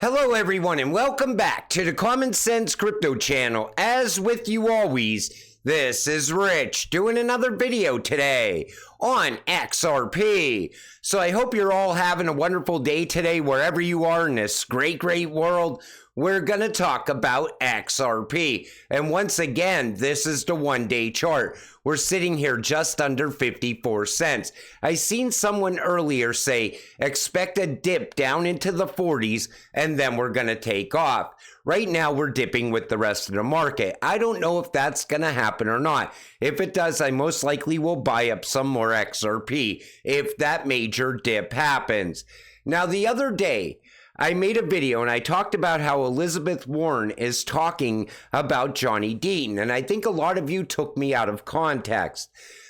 Hello everyone and welcome back to the Common Sense Crypto channel. As with you always, this is Rich doing another video today on XRP. So I hope you're all having a wonderful day today wherever you are in this great world. We're going to talk about XRP. And once again, this is the one-day chart. We're sitting here just under 54 cents. I seen someone earlier say, expect a dip down into the 40s and then we're going to take off. Right now, we're dipping with the rest of the market. I don't know if that's going to happen or not. If it does, I most likely will buy up some more XRP if that major dip happens. Now, the other day, I made a video and I talked about how Elizabeth Warren is talking about Johnny Deaton, and I think a lot of you took me out of context.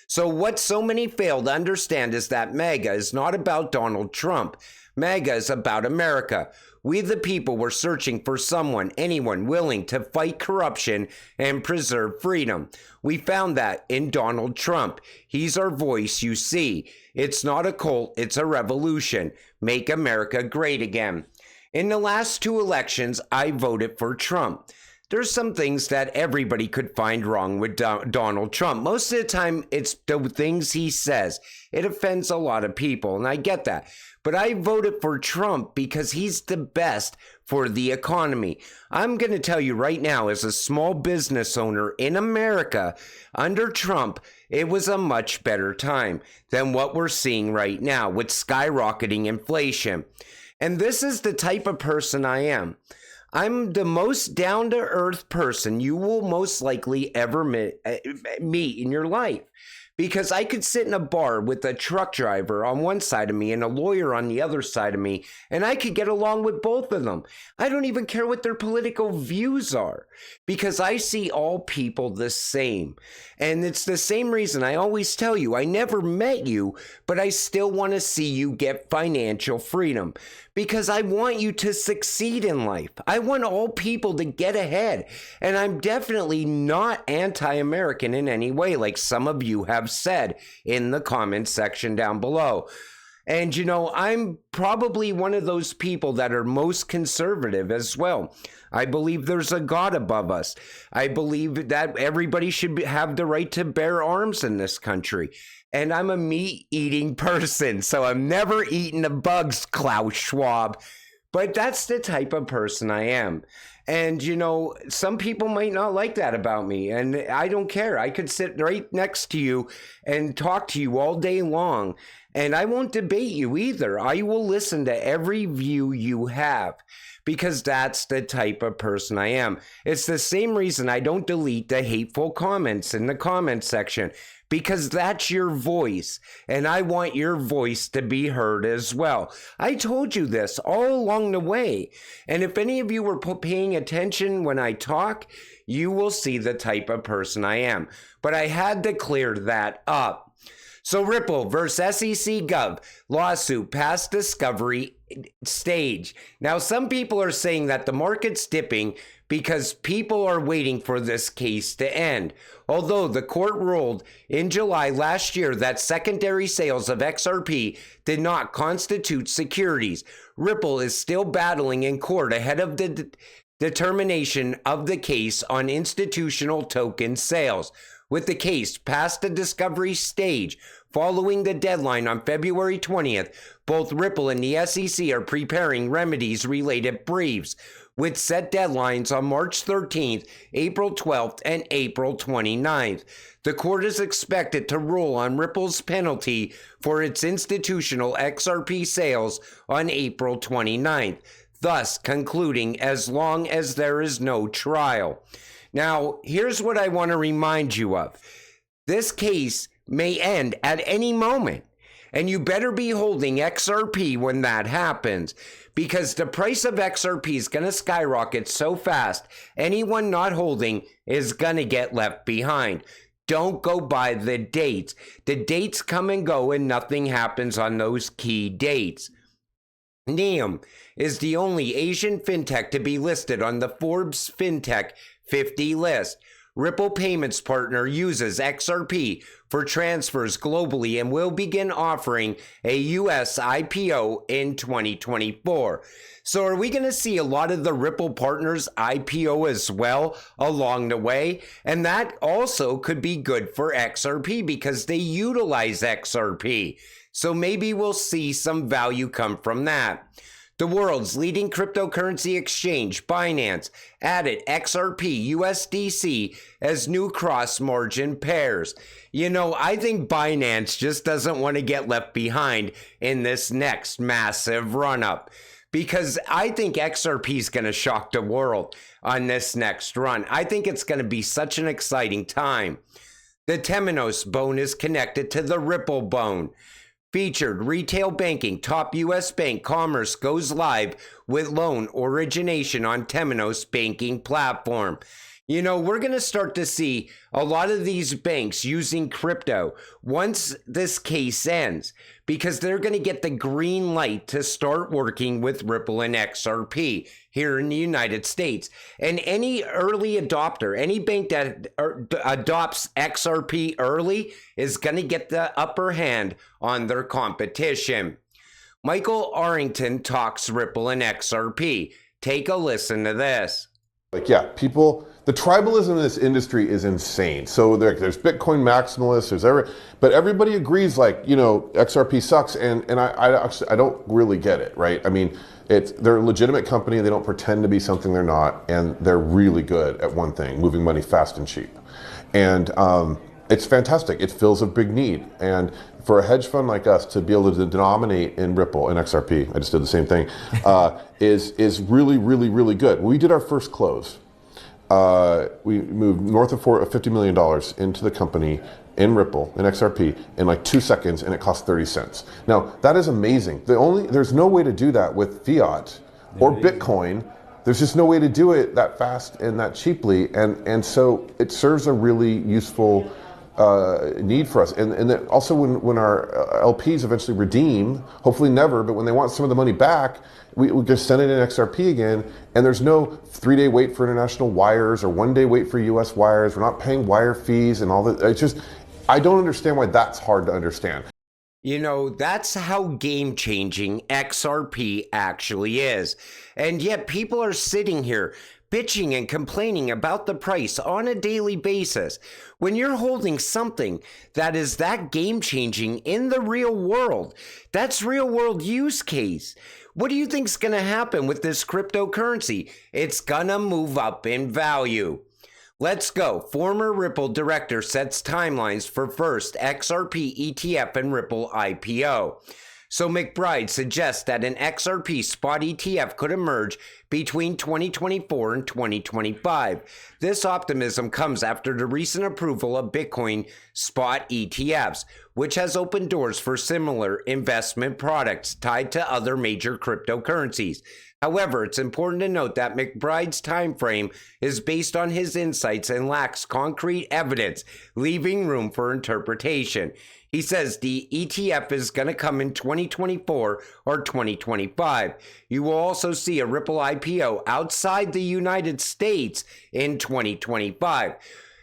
So what so many fail to understand is that MAGA is not about Donald Trump. MAGA is about America. We the people were searching for someone, anyone willing to fight corruption and preserve freedom. We found that in Donald Trump. He's our voice, you see. It's not a cult, it's a revolution. Make America great again. In the last two elections, I voted for Trump. There's some things that everybody could find wrong with Donald Trump. Most of the time, it's the things he says. It offends a lot of people, and I get that. But I voted for Trump because he's the best for the economy. I'm going to tell you right now, as a small business owner in America, under Trump, it was a much better time than what we're seeing right now with skyrocketing inflation. And this is the type of person I am. I'm the most down-to-earth person you will most likely ever meet in your life. Because I could sit in a bar with a truck driver on one side of me and a lawyer on the other side of me, and I could get along with both of them. I don't even care what their political views are, because I see all people the same. And it's the same reason I always tell you, I never met you, but I still want to see you get financial freedom. Because I want you to succeed in life. I want all people to get ahead. And I'm definitely not anti-American in any way, like some of you have said in the comments section down below. And you know, I'm probably one of those people that are most conservative as well. I believe there's a God above us. I believe that everybody should have the right to bear arms in this country. And I'm a meat-eating person, so I'm never eating the bugs, Klaus Schwab. But that's the type of person I am. And, you know, some people might not like that about me, and I don't care. I could sit right next to you and talk to you all day long, and I won't debate you either. I will listen to every view you have, because that's the type of person I am. It's the same reason I don't delete the hateful comments in the comment section, because that's your voice, and I want your voice to be heard as well. I told you this all along the way, and if any of you were paying attention when I talk, you will see the type of person I am. But I had to clear that up. So Ripple versus SEC Gov lawsuit past discovery stage. Now, some people are saying that the market's dipping because people are waiting for this case to end. Although the court ruled in July last year that secondary sales of XRP did not constitute securities, Ripple is still battling in court ahead of the determination of the case on institutional token sales. With the case past the discovery stage, following the deadline on February 20th, both Ripple and the SEC are preparing remedies-related briefs, with set deadlines on March 13th, April 12th, and April 29th. The court is expected to rule on Ripple's penalty for its institutional XRP sales on April 29th, thus concluding as long as there is no trial. Now, here's what I want to remind you of. This case may end at any moment, and you better be holding XRP when that happens, because the price of XRP is going to skyrocket so fast, anyone not holding is going to get left behind. Don't go by the dates. The dates come and go, and nothing happens on those key dates. Neum is the only Asian fintech to be listed on the Forbes Fintech 50 list. Ripple payments partner uses XRP for transfers globally and will begin offering a US IPO in 2024. So are we going to see a lot of the Ripple partners IPO as well along the way? And that also could be good for XRP because they utilize XRP. So maybe we'll see some value come from that. The world's leading cryptocurrency exchange, Binance, added XRP USDC as new cross-margin pairs. You know, I think Binance just doesn't want to get left behind in this next massive run-up, because I think XRP is going to shock the world on this next run. I think it's going to be such an exciting time. The Temenos bone is connected to the Ripple bone. Featured retail banking, top U.S. bank Commerce goes live with loan origination on Temenos banking platform. You know, we're going to start to see a lot of these banks using crypto once this case ends, because they're going to get the green light to start working with Ripple and XRP here in the United States. And any early adopter, any bank that adopts XRP early is going to get the upper hand on their competition. Michael Arrington talks Ripple and XRP. Take a listen to this. Like, yeah, the tribalism in this industry is insane. So there's Bitcoin maximalists, but everybody agrees, like, you know, XRP sucks, and I don't really get it, right? I mean, they're a legitimate company, they don't pretend to be something they're not, and they're really good at one thing, moving money fast and cheap. And it's fantastic. It fills a big need. And for a hedge fund like us to be able to denominate in Ripple and XRP, I just did the same thing, is really, really, really good. When we did our first close, we moved north of $50 million into the company in Ripple and XRP in like 2 seconds, and it cost 30 cents. Now, that is amazing. There's no way to do that with fiat or Bitcoin. There's just no way to do it that fast and that cheaply. And so it serves a really useful need for us. And then also when our LPs eventually redeem, hopefully never, but when they want some of the money back, we just send it in XRP again, and there's no 3-day wait for international wires or 1-day wait for US wires. We're not paying wire fees and all that. It's just, I don't understand why that's hard to understand. You know, that's how game-changing XRP actually is. And yet people are sitting here bitching and complaining about the price on a daily basis. When you're holding something that is that game-changing in the real world, that's real-world use case. What do you think's going to happen with this cryptocurrency? It's gonna move up in value. Let's go. Former Ripple director sets timelines for first XRP ETF and Ripple IPO. So McBride suggests that an XRP spot ETF could emerge between 2024 and 2025. This optimism comes after the recent approval of Bitcoin spot ETFs, which has opened doors for similar investment products tied to other major cryptocurrencies. However, it's important to note that McBride's time frame is based on his insights and lacks concrete evidence, leaving room for interpretation. He says the ETF is going to come in 2024 or 2025. You will also see a Ripple IPO outside the United States in 2025.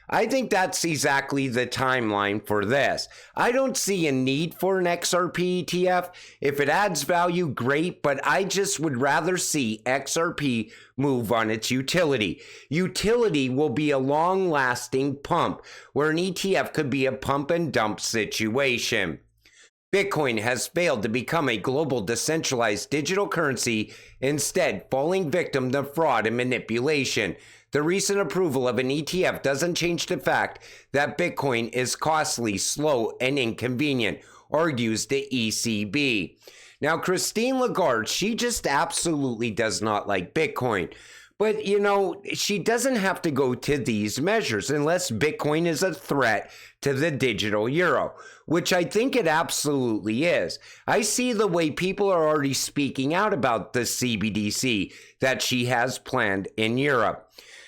I think that's exactly the timeline for this. I don't see a need for an XRP ETF. If it adds value, great, but I just would rather see XRP move on its utility. Utility will be a long-lasting pump, where an ETF could be a pump and dump situation. Bitcoin has failed to become a global decentralized digital currency, instead falling victim to fraud and manipulation. The recent approval of an ETF doesn't change the fact that Bitcoin is costly, slow, and inconvenient, argues the ECB. Now, Christine Lagarde, she just absolutely does not like Bitcoin. But, you know, she doesn't have to go to these measures unless Bitcoin is a threat to the digital euro, which I think it absolutely is. I see the way people are already speaking out about the CBDC that she has planned in Europe.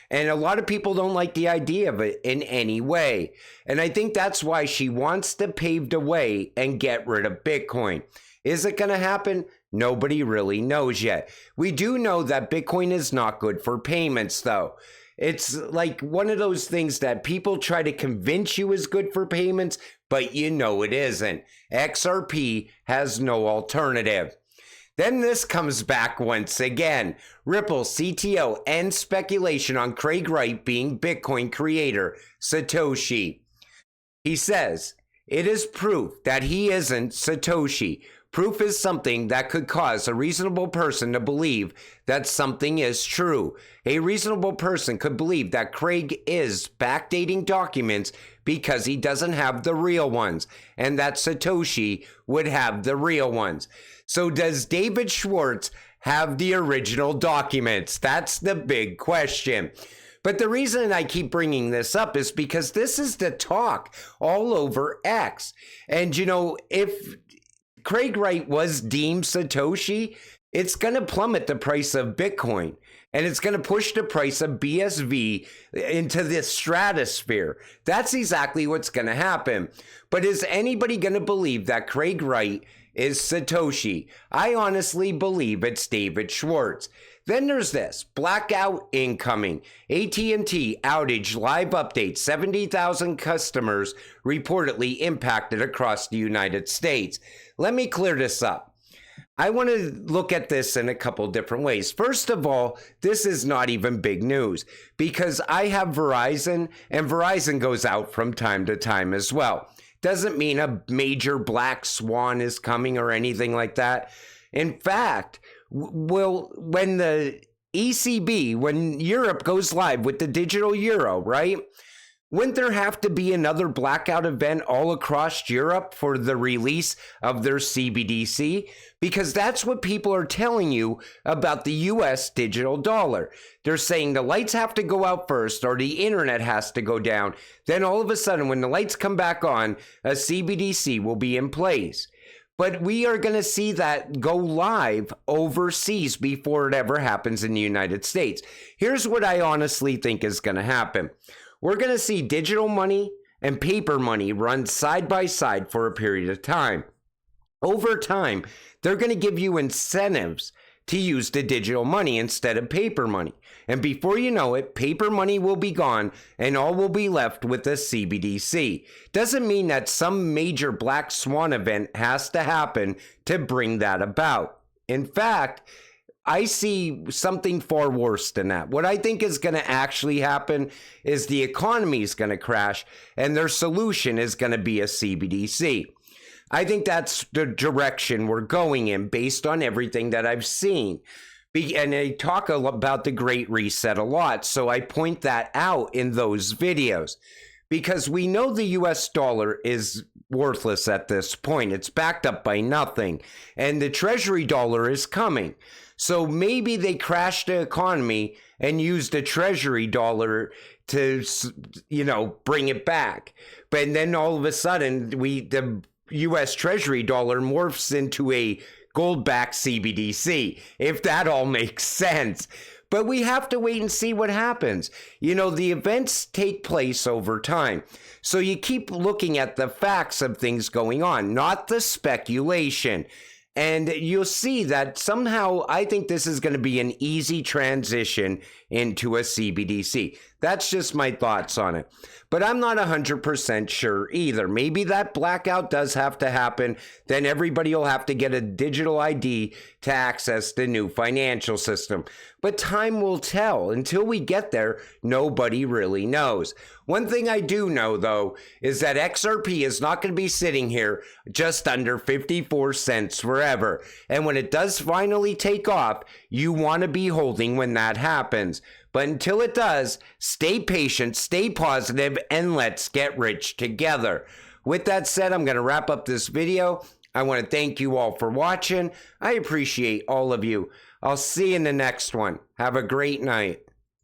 And a lot of people don't like the idea of it in any way. And I think that's why she wants to pave the way and get rid of Bitcoin. Is it going to happen? Nobody really knows yet. We do know that Bitcoin is not good for payments, though. It's like one of those things that people try to convince you is good for payments, but you know it isn't. XRP has no alternative. Then this comes back once again. Ripple CTO ends speculation on Craig Wright being Bitcoin creator Satoshi. He says, it is proof that he isn't Satoshi. Proof is something that could cause a reasonable person to believe that something is true. A reasonable person could believe that Craig is backdating documents because he doesn't have the real ones, and that Satoshi would have the real ones. So does David Schwartz have the original documents? That's the big question. But the reason I keep bringing this up is because this is the talk all over X. And, you know, if Craig Wright was deemed Satoshi, it's going to plummet the price of Bitcoin. And it's going to push the price of BSV into the stratosphere. That's exactly what's going to happen. But is anybody going to believe that Craig Wright is Satoshi? I honestly believe it's David Schwartz. Then there's this, blackout incoming. AT&T outage live update, 70,000 customers reportedly impacted across the United States. Let me clear this up. I want to look at this in a couple different ways. First of all, this is not even big news because I have Verizon, and Verizon goes out from time to time as well. Doesn't mean a major black swan is coming or anything like that. In fact, when the ECB, when Europe goes live with the digital euro, right? Wouldn't there have to be another blackout event all across Europe for the release of their CBDC? Because that's what people are telling you about the US digital dollar. They're saying the lights have to go out first or the internet has to go down. Then all of a sudden, when the lights come back on, a CBDC will be in place. But we are going to see that go live overseas before it ever happens in the United States. Here's what I honestly think is going to happen. We're going to see digital money and paper money run side by side for a period of time. Over time, they're going to give you incentives to use the digital money instead of paper money. And before you know it, paper money will be gone and all will be left with the CBDC. Doesn't mean that some major black swan event has to happen to bring that about. In fact, I see something far worse than that. What I think is going to actually happen is the economy is going to crash and their solution is going to be a CBDC. I think that's the direction we're going in based on everything that I've seen. And I talk about the Great Reset a lot, so I point that out in those videos. Because we know the US dollar is worthless at this point. It's backed up by nothing. And the Treasury dollar is coming. So maybe they crash the economy and use the Treasury dollar to, you know, bring it back. But then all of a sudden, the US Treasury dollar morphs into a gold-backed CBDC, if that all makes sense. But we have to wait and see what happens. You know, the events take place over time. So you keep looking at the facts of things going on, not the speculation. And you'll see that somehow I think this is going to be an easy transition into a CBDC. That's just my thoughts on it. But I'm not 100% sure either. Maybe that blackout does have to happen. Then everybody will have to get a digital ID to access the new financial system. But time will tell. Until we get there, nobody really knows. One thing I do know, though, is that XRP is not going to be sitting here just under 54 cents forever. And when it does finally take off, you want to be holding when that happens. But until it does, stay patient, stay positive, and let's get rich together. With that said, I'm going to wrap up this video. I want to thank you all for watching. I appreciate all of you. I'll see you in the next one. Have a great night.